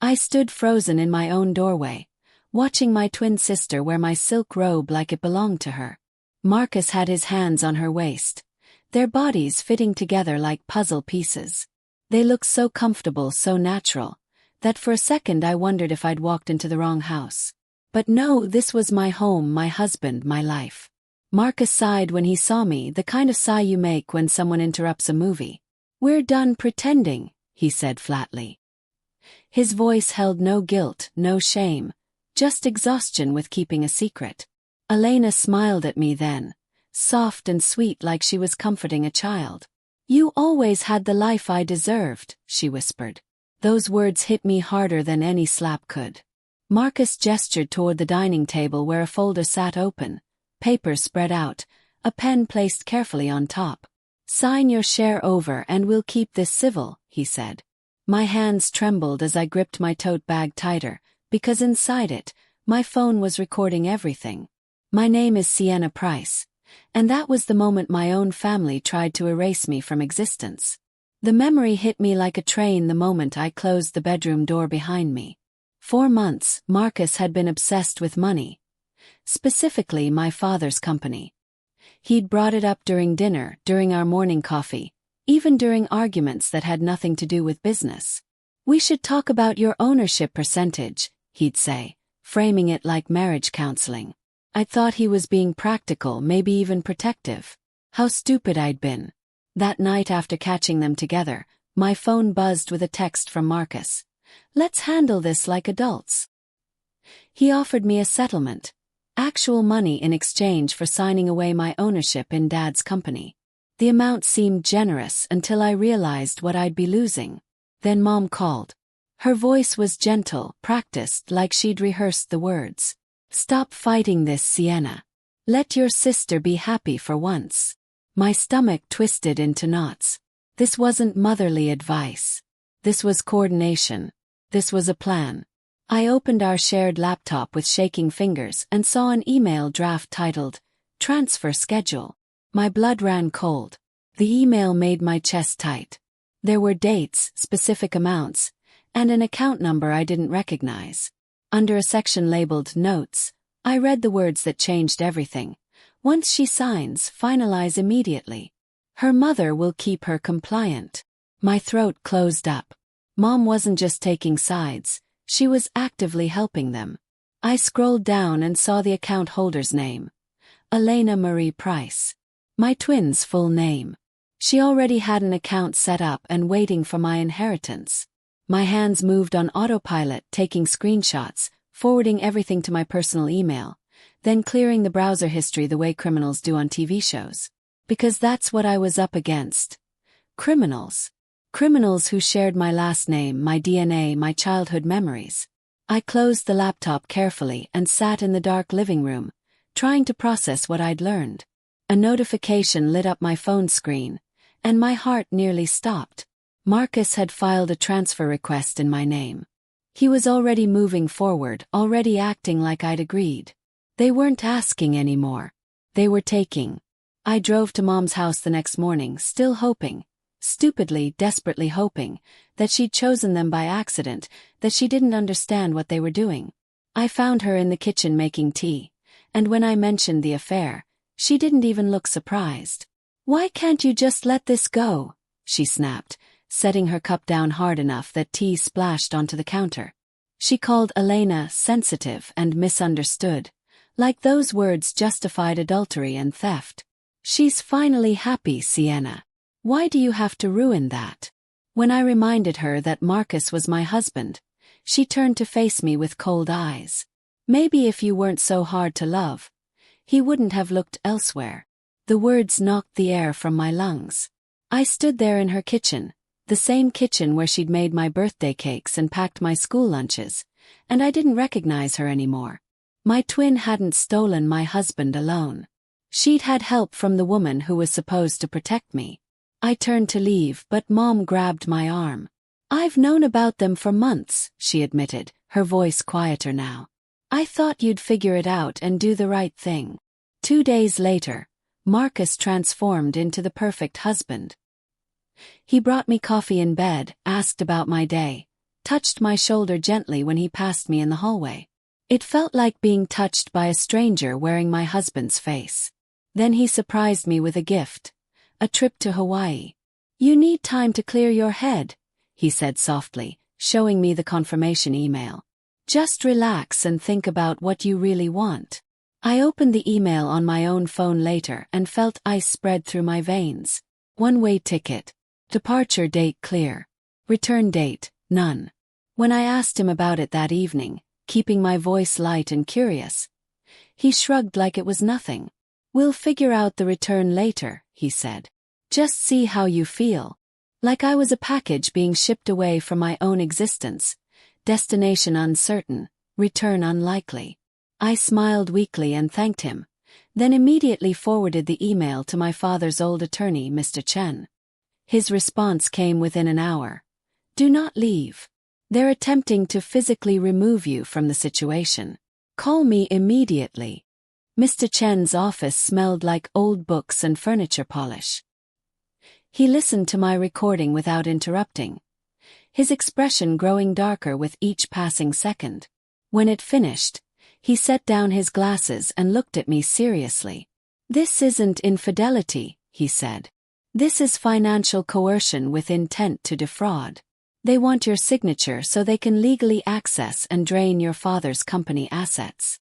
I stood frozen in my own doorway, watching my twin sister wear my silk robe like it belonged to her. Marcus had his hands on her waist, their bodies fitting together like puzzle pieces. They looked so comfortable, so natural, that for a second I wondered if I'd walked into the wrong house. But no, this was my home, my husband, my life. Marcus sighed when he saw me, the kind of sigh you make when someone interrupts a movie. "We're done pretending," he said flatly. His voice held no guilt, no shame, just exhaustion with keeping a secret. Elena smiled at me then, soft and sweet like she was comforting a child. "You always had the life I deserved," she whispered. Those words hit me harder than any slap could. Marcus gestured toward the dining table where a folder sat open, papers spread out, a pen placed carefully on top. "Sign your share over and we'll keep this civil," he said. My hands trembled as I gripped my tote bag tighter, because inside it, my phone was recording everything. My name is Sienna Price, and that was the moment my own family tried to erase me from existence. The memory hit me like a train the moment I closed the bedroom door behind me. 4 months, Marcus had been obsessed with money. Specifically my father's company. He'd brought it up during dinner, during our morning coffee, even during arguments that had nothing to do with business. "We should talk about your ownership percentage," he'd say, framing it like marriage counseling. I thought he was being practical, maybe even protective. How stupid I'd been. That night after catching them together, my phone buzzed with a text from Marcus. "Let's handle this like adults." He offered me a settlement, actual money in exchange for signing away my ownership in Dad's company. The amount seemed generous until I realized what I'd be losing. Then Mom called. Her voice was gentle, practiced like she'd rehearsed the words. "Stop fighting this, Sienna. Let your sister be happy for once." My stomach twisted into knots. This wasn't motherly advice. This was coordination. This was a plan. I opened our shared laptop with shaking fingers and saw an email draft titled, "Transfer Schedule." My blood ran cold. The email made my chest tight. There were dates, specific amounts, and an account number I didn't recognize. Under a section labeled Notes, I read the words that changed everything. "Once she signs, finalize immediately. Her mother will keep her compliant." My throat closed up. Mom wasn't just taking sides, she was actively helping them. I scrolled down and saw the account holder's name. Elena Marie Price. My twin's full name. She already had an account set up and waiting for my inheritance. My hands moved on autopilot, taking screenshots, forwarding everything to my personal email, then clearing the browser history the way criminals do on TV shows. Because that's what I was up against. Criminals. Criminals who shared my last name, my DNA, my childhood memories. I closed the laptop carefully and sat in the dark living room, trying to process what I'd learned. A notification lit up my phone screen, and my heart nearly stopped. Marcus had filed a transfer request in my name. He was already moving forward, already acting like I'd agreed. They weren't asking anymore. They were taking. I drove to Mom's house the next morning, still hoping, stupidly, desperately hoping, that she'd chosen them by accident, that she didn't understand what they were doing. I found her in the kitchen making tea, and when I mentioned the affair, she didn't even look surprised. "Why can't you just let this go?" she snapped, setting her cup down hard enough that tea splashed onto the counter. She called Elena sensitive and misunderstood, like those words justified adultery and theft. "She's finally happy, Sienna. Why do you have to ruin that?" When I reminded her that Marcus was my husband, she turned to face me with cold eyes. "Maybe if you weren't so hard to love, he wouldn't have looked elsewhere." The words knocked the air from my lungs. I stood there in her kitchen, the same kitchen where she'd made my birthday cakes and packed my school lunches, and I didn't recognize her anymore. My twin hadn't stolen my husband alone. She'd had help from the woman who was supposed to protect me. I turned to leave, but Mom grabbed my arm. "I've known about them for months," she admitted, her voice quieter now. "I thought you'd figure it out and do the right thing." 2 days later, Marcus transformed into the perfect husband. He brought me coffee in bed, asked about my day, touched my shoulder gently when he passed me in the hallway. It felt like being touched by a stranger wearing my husband's face. Then he surprised me with a gift. A trip to Hawaii. "You need time to clear your head," he said softly, showing me the confirmation email. "Just relax and think about what you really want." I opened the email on my own phone later and felt ice spread through my veins. One-way ticket. Departure date clear. Return date, none. When I asked him about it that evening, keeping my voice light and curious, he shrugged like it was nothing. "We'll figure out the return later," he said. "Just see how you feel." Like I was a package being shipped away from my own existence. Destination uncertain, return unlikely. I smiled weakly and thanked him, then immediately forwarded the email to my father's old attorney, Mr. Chen. His response came within an hour. "Do not leave. They're attempting to physically remove you from the situation. Call me immediately." Mr. Chen's office smelled like old books and furniture polish. He listened to my recording without interrupting, his expression growing darker with each passing second. When it finished, he set down his glasses and looked at me seriously. "This isn't infidelity," he said. "This is financial coercion with intent to defraud. They want your signature so they can legally access and drain your father's company assets."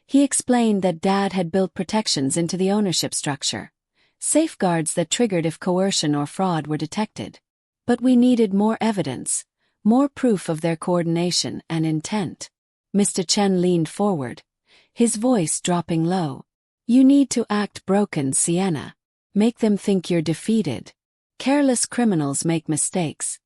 He explained that Dad had built protections into the ownership structure, safeguards that triggered if coercion or fraud were detected. But we needed more evidence, more proof of their coordination and intent. Mr. Chen leaned forward, his voice dropping low. "You need to act broken, Sienna. Make them think you're defeated. Careless criminals make mistakes,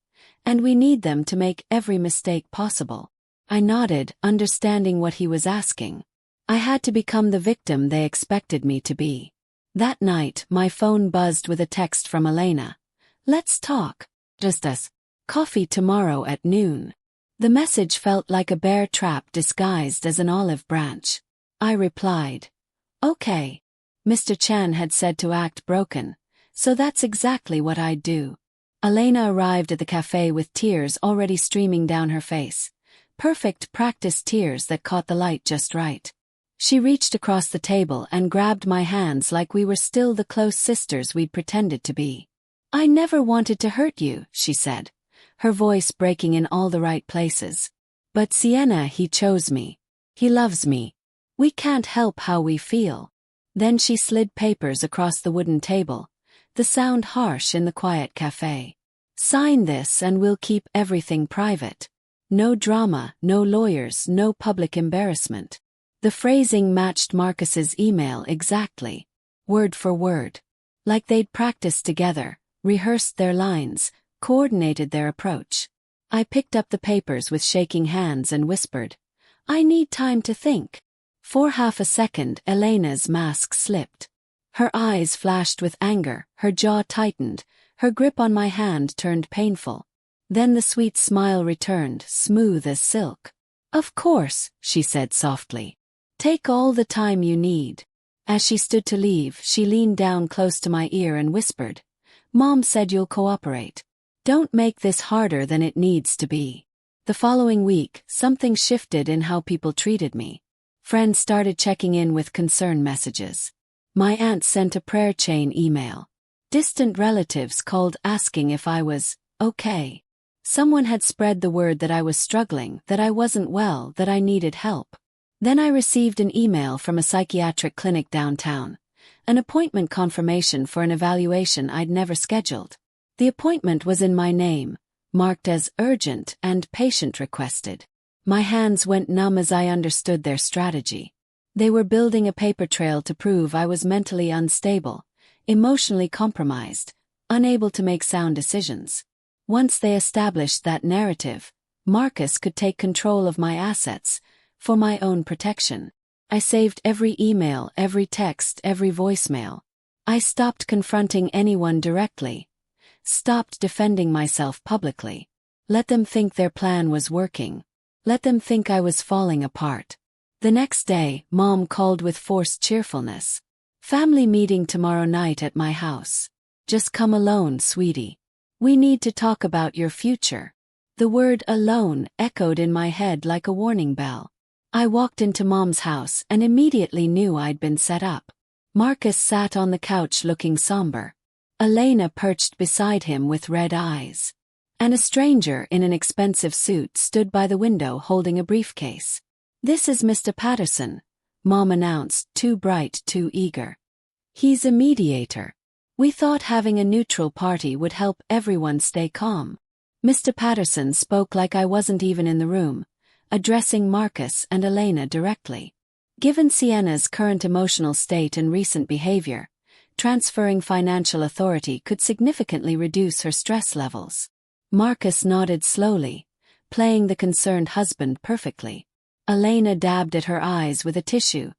and we need them to make every mistake possible." I nodded, understanding what he was asking. I had to become the victim they expected me to be. That night, my phone buzzed with a text from Elena. "Let's talk. Just us. Coffee tomorrow at noon." The message felt like a bear trap disguised as an olive branch. I replied, "Okay." Mr. Chan had said to act broken, so that's exactly what I'd do. Elena arrived at the cafe with tears already streaming down her face. Perfect practice tears that caught the light just right. She reached across the table and grabbed my hands like we were still the close sisters we'd pretended to be. "I never wanted to hurt you," she said, her voice breaking in all the right places. "But Sienna, he chose me. He loves me. We can't help how we feel." Then she slid papers across the wooden table, the sound harsh in the quiet cafe. "Sign this and we'll keep everything private. No drama, no lawyers, no public embarrassment." The phrasing matched Marcus's email exactly, word for word. Like they'd practiced together, rehearsed their lines, coordinated their approach. I picked up the papers with shaking hands and whispered, "I need time to think." For half a second, Elena's mask slipped. Her eyes flashed with anger, her jaw tightened, her grip on my hand turned painful. Then the sweet smile returned, smooth as silk. "Of course," she said softly. "Take all the time you need." As she stood to leave, she leaned down close to my ear and whispered, "Mom said you'll cooperate. Don't make this harder than it needs to be." The following week, something shifted in how people treated me. Friends started checking in with concern messages. My aunt sent a prayer chain email. Distant relatives called asking if I was okay. Someone had spread the word that I was struggling, that I wasn't well, that I needed help. Then I received an email from a psychiatric clinic downtown, an appointment confirmation for an evaluation I'd never scheduled. The appointment was in my name, marked as urgent and patient requested. My hands went numb as I understood their strategy. They were building a paper trail to prove I was mentally unstable, emotionally compromised, unable to make sound decisions. Once they established that narrative, Marcus could take control of my assets, for my own protection. I saved every email, every text, every voicemail. I stopped confronting anyone directly, stopped defending myself publicly. Let them think their plan was working. Let them think I was falling apart. The next day, Mom called with forced cheerfulness. "Family meeting tomorrow night at my house. Just come alone, sweetie. We need to talk about your future." The word alone echoed in my head like a warning bell. I walked into Mom's house and immediately knew I'd been set up. Marcus sat on the couch looking somber. Elena perched beside him with red eyes. And a stranger in an expensive suit stood by the window holding a briefcase. "This is Mr. Patterson," Mom announced, too bright, too eager. "He's a mediator. We thought having a neutral party would help everyone stay calm." Mr. Patterson spoke like I wasn't even in the room, addressing Marcus and Elena directly. Given Sienna's current emotional state and recent behavior, transferring financial authority could significantly reduce her stress levels. Marcus nodded slowly, playing the concerned husband perfectly. Elena dabbed at her eyes with a tissue,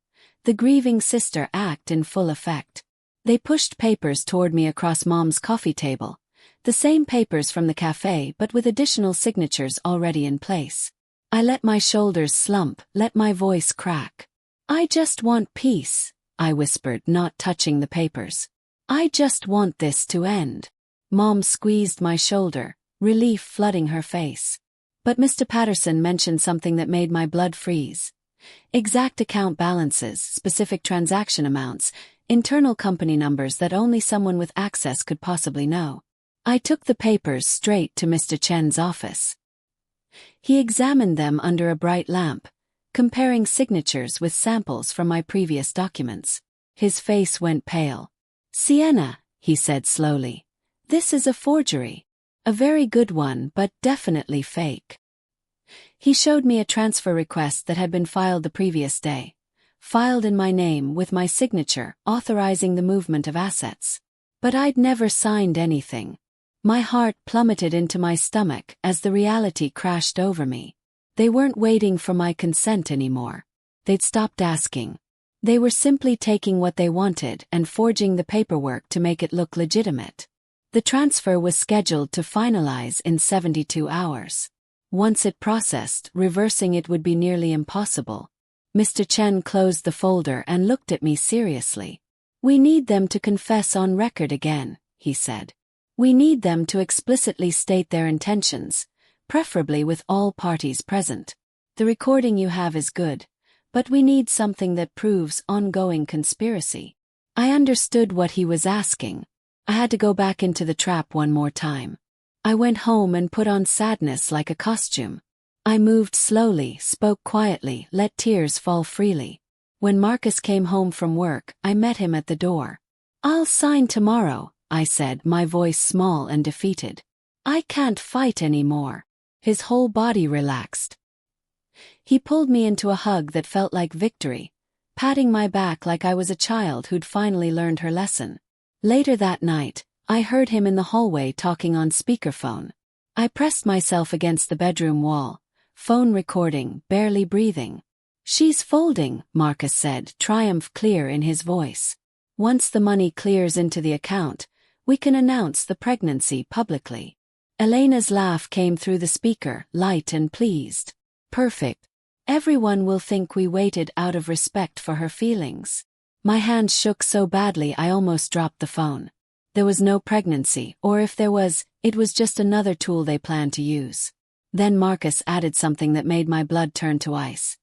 the grieving sister act in full effect. They pushed papers toward me across Mom's coffee table, the same papers from the cafe but with additional signatures already in place. I let my shoulders slump, let my voice crack. "I just want peace," I whispered, not touching the papers. "I just want this to end." Mom squeezed my shoulder, relief flooding her face. But Mr. Patterson mentioned something that made my blood freeze. Exact account balances, specific transaction amounts, internal company numbers that only someone with access could possibly know. I took the papers straight to Mr. Chen's office. He examined them under a bright lamp, comparing signatures with samples from my previous documents. His face went pale. "Sienna," he said slowly, "this is a forgery. A very good one, but definitely fake." He showed me a transfer request that had been filed the previous day, filed in my name with my signature authorizing the movement of assets. But I'd never signed anything. My heart plummeted into my stomach as the reality crashed over me. They weren't waiting for my consent anymore. They'd stopped asking. They were simply taking what they wanted and forging the paperwork to make it look legitimate. The transfer was scheduled to finalize in 72 hours. Once it processed, reversing it would be nearly impossible. Mr. Chen closed the folder and looked at me seriously. "We need them to confess on record again," he said. "We need them to explicitly state their intentions, preferably with all parties present. The recording you have is good, but we need something that proves ongoing conspiracy." I understood what he was asking. I had to go back into the trap one more time. I went home and put on sadness like a costume. I moved slowly, spoke quietly, let tears fall freely. When Marcus came home from work, I met him at the door. "I'll sign tomorrow," I said, my voice small and defeated. "I can't fight anymore." His whole body relaxed. He pulled me into a hug that felt like victory, patting my back like I was a child who'd finally learned her lesson. Later that night, I heard him in the hallway talking on speakerphone. I pressed myself against the bedroom wall, phone recording, barely breathing. "She's folding," Marcus said, triumph clear in his voice. "Once the money clears into the account, we can announce the pregnancy publicly." Elena's laugh came through the speaker, light and pleased. "Perfect. Everyone will think we waited out of respect for her feelings." My hands shook so badly I almost dropped the phone. There was no pregnancy, or if there was, it was just another tool they planned to use. Then Marcus added something that made my blood turn to ice.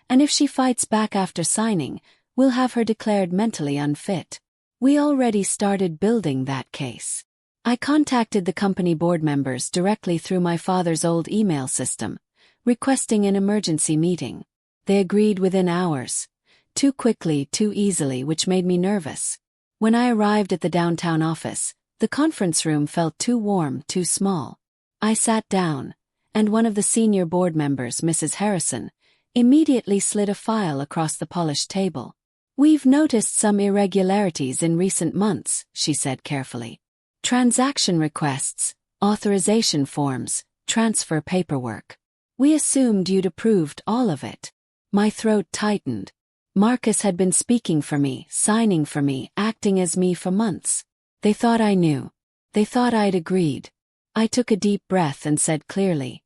"And if she fights back after signing, we'll have her declared mentally unfit." We already started building that case. I contacted the company board members directly through my father's old email system, requesting an emergency meeting. They agreed within hours. Too quickly, too easily, which made me nervous. When I arrived at the downtown office, the conference room felt too warm, too small. I sat down, and one of the senior board members, Mrs. Harrison, immediately slid a file across the polished table. "We've noticed some irregularities in recent months," she said carefully. "Transaction requests, authorization forms, transfer paperwork. We assumed you'd approved all of it." My throat tightened. Marcus had been speaking for me, signing for me, acting as me for months. They thought I knew. They thought I'd agreed. I took a deep breath and said clearly,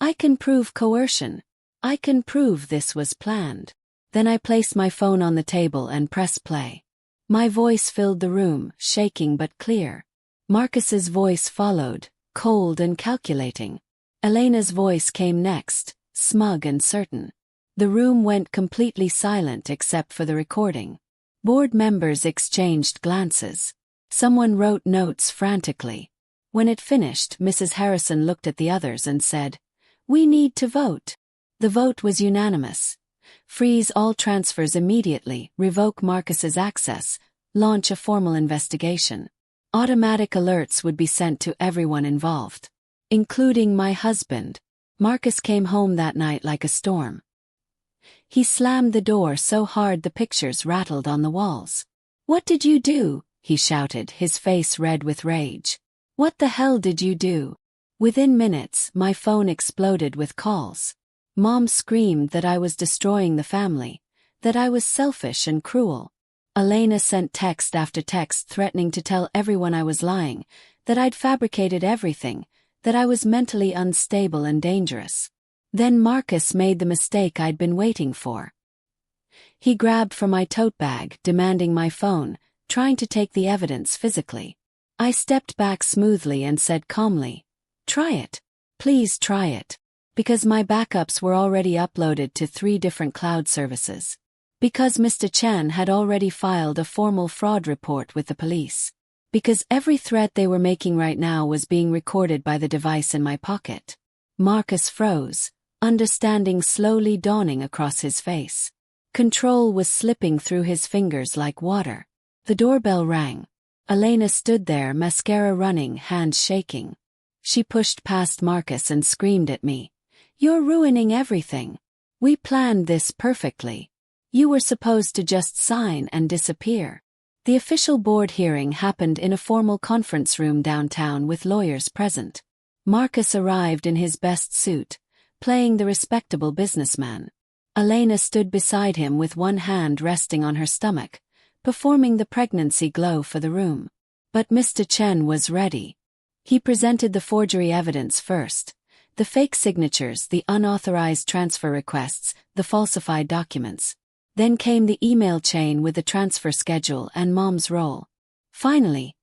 "I can prove coercion. I can prove this was planned." Then I placed my phone on the table and pressed play. My voice filled the room, shaking but clear. Marcus's voice followed, cold and calculating. Elena's voice came next, smug and certain. The room went completely silent except for the recording. Board members exchanged glances. Someone wrote notes frantically. When it finished, Mrs. Harrison looked at the others and said, "We need to vote." The vote was unanimous. Freeze all transfers immediately, revoke Marcus's access, launch a formal investigation. Automatic alerts would be sent to everyone involved, including my husband. Marcus came home that night like a storm. He slammed the door so hard the pictures rattled on the walls. "What did you do?" he shouted, his face red with rage. "What the hell did you do?" Within minutes, my phone exploded with calls. Mom screamed that I was destroying the family, that I was selfish and cruel. Elena sent text after text threatening to tell everyone I was lying, that I'd fabricated everything, that I was mentally unstable and dangerous. Then Marcus made the mistake I'd been waiting for. He grabbed for my tote bag, demanding my phone, trying to take the evidence physically. I stepped back smoothly and said calmly, "Try it. Please try it." Because my backups were already uploaded to 3 different cloud services. Because Mr. Chen had already filed a formal fraud report with the police. Because every threat they were making right now was being recorded by the device in my pocket. Marcus froze, understanding slowly dawning across his face. Control was slipping through his fingers like water. The doorbell rang. Elena stood there, mascara running, hands shaking. She pushed past Marcus and screamed at me, "You're ruining everything. We planned this perfectly. You were supposed to just sign and disappear." The official board hearing happened in a formal conference room downtown with lawyers present. Marcus arrived in his best suit, playing the respectable businessman. Elena stood beside him with one hand resting on her stomach, performing the pregnancy glow for the room. But Mr. Chen was ready. He presented the forgery evidence first. The fake signatures, the unauthorized transfer requests, the falsified documents. Then came the email chain with the transfer schedule and Mom's role. Finally,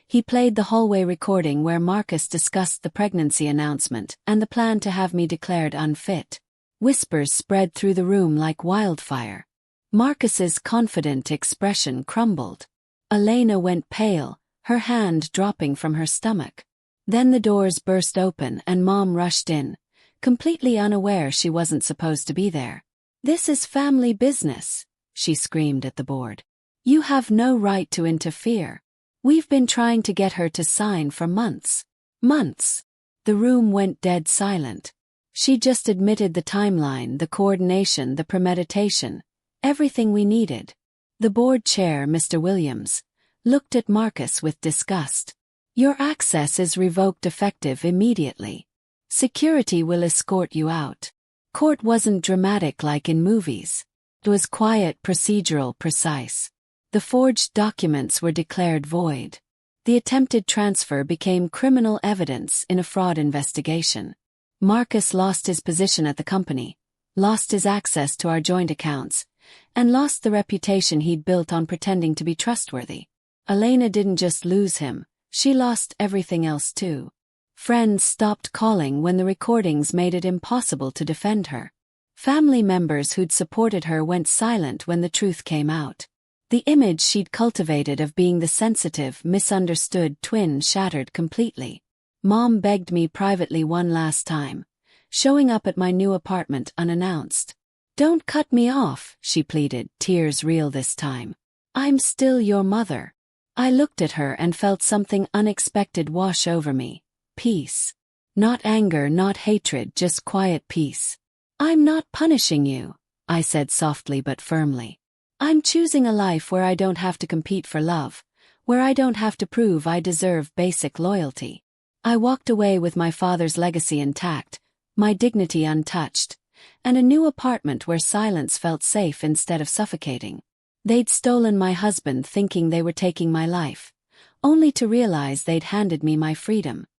he played the hallway recording where Marcus discussed the pregnancy announcement and the plan to have me declared unfit. Whispers spread through the room like wildfire. Marcus's confident expression crumbled. Elena went pale, her hand dropping from her stomach. Then the doors burst open and Mom rushed in, completely unaware she wasn't supposed to be there. "This is family business," she screamed at the board. "You have no right to interfere. We've been trying to get her to sign for months." Months. The room went dead silent. She just admitted the timeline, the coordination, the premeditation, everything we needed. The board chair, Mr. Williams, looked at Marcus with disgust. "Your access is revoked effective immediately. Security will escort you out." Court wasn't dramatic like in movies. It was quiet, procedural, precise. The forged documents were declared void. The attempted transfer became criminal evidence in a fraud investigation. Marcus lost his position at the company, lost his access to our joint accounts, and lost the reputation he'd built on pretending to be trustworthy. Elena didn't just lose him, she lost everything else too. Friends stopped calling when the recordings made it impossible to defend her. Family members who'd supported her went silent when the truth came out. The image she'd cultivated of being the sensitive, misunderstood twin shattered completely. Mom begged me privately one last time, showing up at my new apartment unannounced. "Don't cut me off," she pleaded, tears real this time. "I'm still your mother." I looked at her and felt something unexpected wash over me. Peace. Not anger, not hatred, just quiet peace. "I'm not punishing you," I said softly but firmly. "I'm choosing a life where I don't have to compete for love, where I don't have to prove I deserve basic loyalty." I walked away with my father's legacy intact, my dignity untouched, and a new apartment where silence felt safe instead of suffocating. They'd stolen my husband thinking they were taking my life, only to realize they'd handed me my freedom.